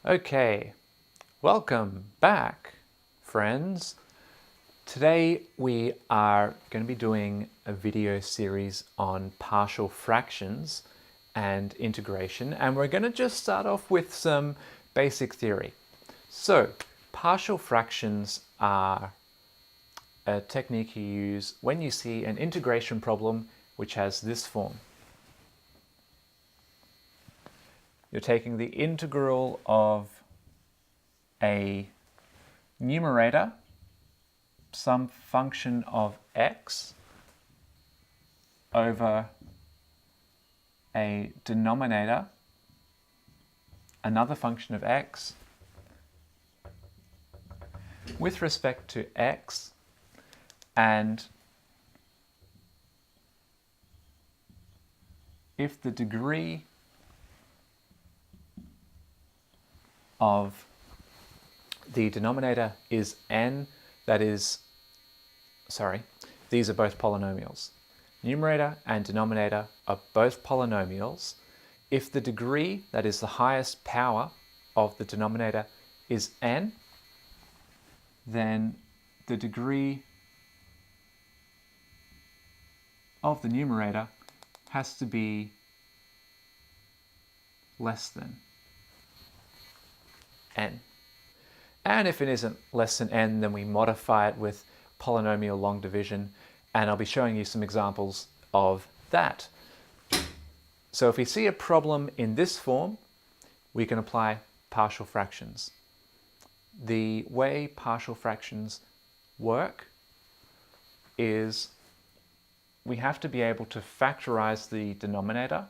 Okay, welcome back, friends. Today we are going to be doing a video series on partial fractions and integration, and we're going to just start off with some basic theory. So, partial fractions are a technique you use when you see an integration problem which has this form. You're taking the integral of a numerator, some function of x, over a denominator, another function of x, with respect to x, and if the degree of the denominator is n, that is, these are both polynomials. Numerator and denominator are both polynomials. If the degree, that is the highest power of the denominator, is n, then the degree of the numerator has to be less than n. And if it isn't less than n, then we modify it with polynomial long division, and I'll be showing you some examples of that. So if we see a problem in this form, we can apply partial fractions. The way partial fractions work is we have to be able to factorize the denominator.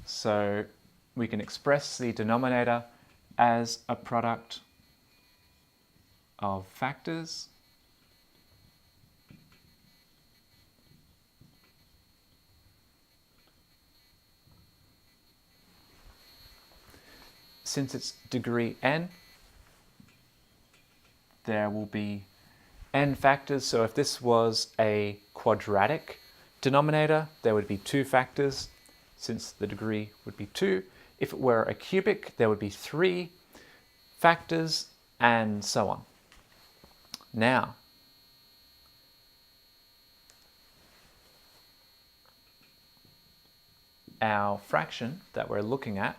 So we can express the denominator as a product of factors since it's degree n, there will be n factors. So if this was a quadratic denominator, there would be 2 factors, since the degree would be 2. If it were a cubic, there would be 3 factors, and so on. Now, our fraction that we're looking at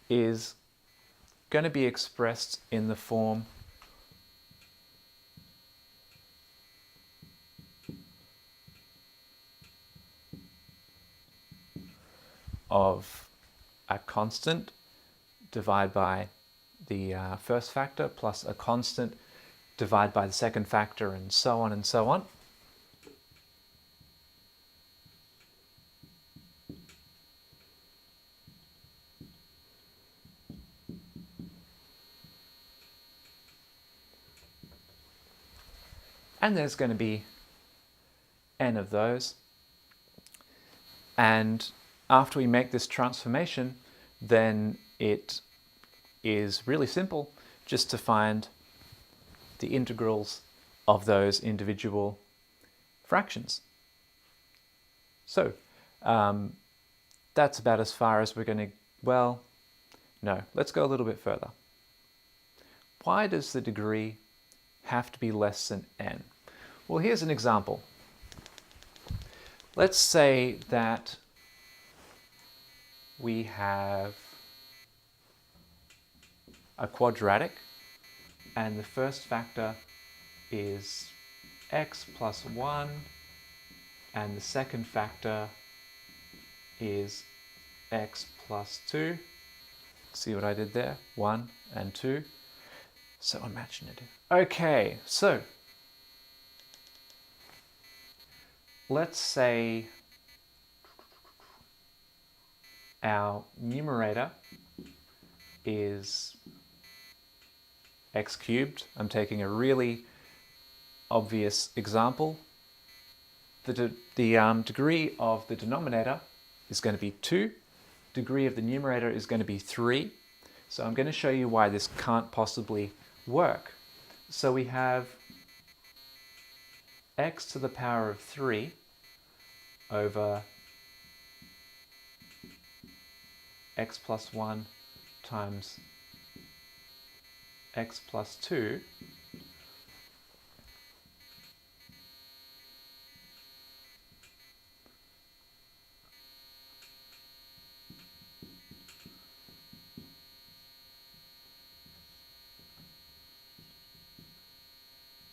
is going to be expressed in the form of a constant divided by the first factor plus a constant divided by the second factor, and so on and so on. And there's going to be n of those. And after we make this transformation, then it is really simple just to find the integrals of those individual fractions. So that's about as far as we're going to, well, no, let's go a little bit further. Why does the degree have to be less than n? Well, here's an example. Let's say that we have a quadratic, and the first factor is x plus 1, and the second factor is x plus 2. See what I did there? 1 and 2. So imaginative. Okay, so let's say our numerator is x cubed. I'm taking a really obvious example. The degree of the denominator is going to be 2. Degree of the numerator is going to be 3. So I'm going to show you why this can't possibly work. So we have x to the power of 3 over x plus 1 times x plus 2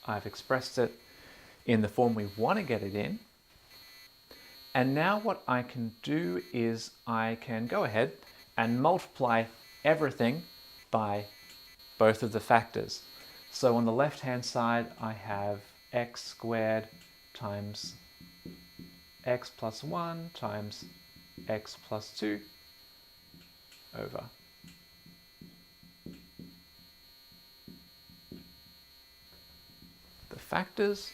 I've expressed it in the form we want to get it in. And now what I can do is I can go ahead and multiply everything by both of the factors. So on the left-hand side, I have x squared times x plus 1 times x plus 2 over the factors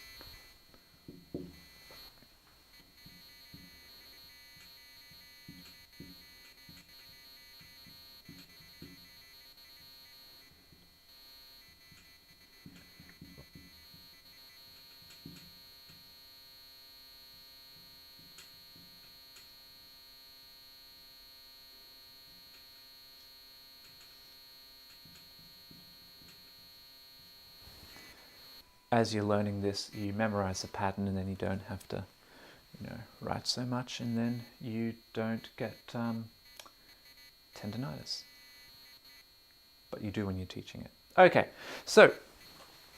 as you're learning this, you memorize the pattern and then you don't have to, write so much, and then you don't get tendinitis. But you do when you're teaching it. Okay, so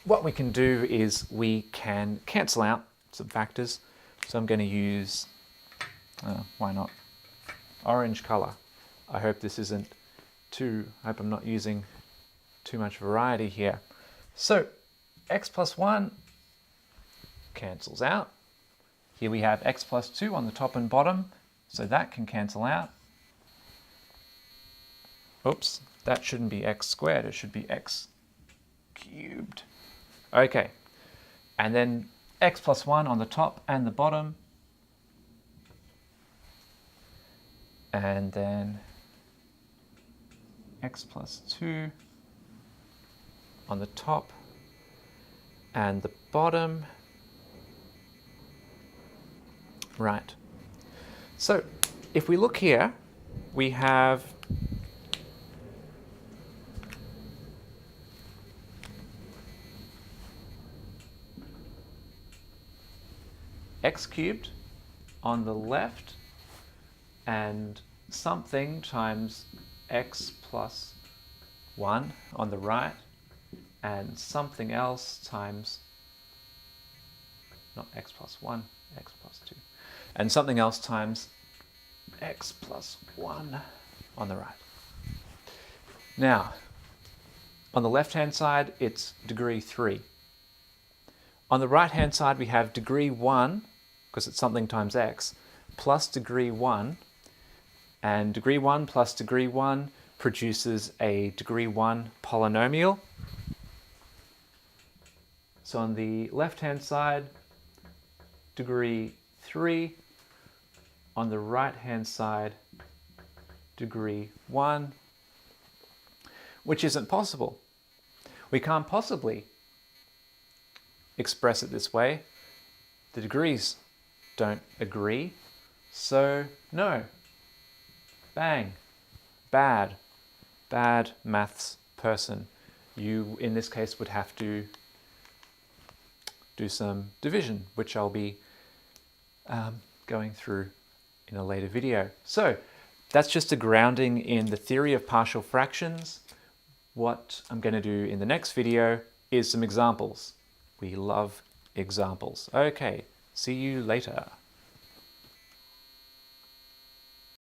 what we can do is we can cancel out some factors. So I'm going to use, why not, orange color. I hope this isn't I hope I'm not using too much variety here. So x plus 1 cancels out. Here we have x plus 2 on the top and bottom, so that can cancel out. Oops, that shouldn't be x squared, it should be x cubed. Okay, and then x plus 1 on the top and the bottom, and then x plus 2 on the top and the bottom. Right. So if we look here, we have x cubed on the left and something times x plus 1 on the right, and something else times, not x plus 1, x plus 2, and something else times x plus 1 on the right. Now, on the left-hand side, it's degree 3. On the right-hand side, we have degree 1, because it's something times x, plus degree 1, and degree 1 plus degree 1 produces a degree 1 polynomial. So on the left-hand side, degree 3. On the right-hand side, degree 1, which isn't possible. We can't possibly express it this way. The degrees don't agree, so no. Bang. Bad maths person. You, in this case, would have to do some division, which I'll be going through in a later video. So that's just a grounding in the theory of partial fractions. What I'm going to do in the next video is some examples. We love examples. Okay, see you later.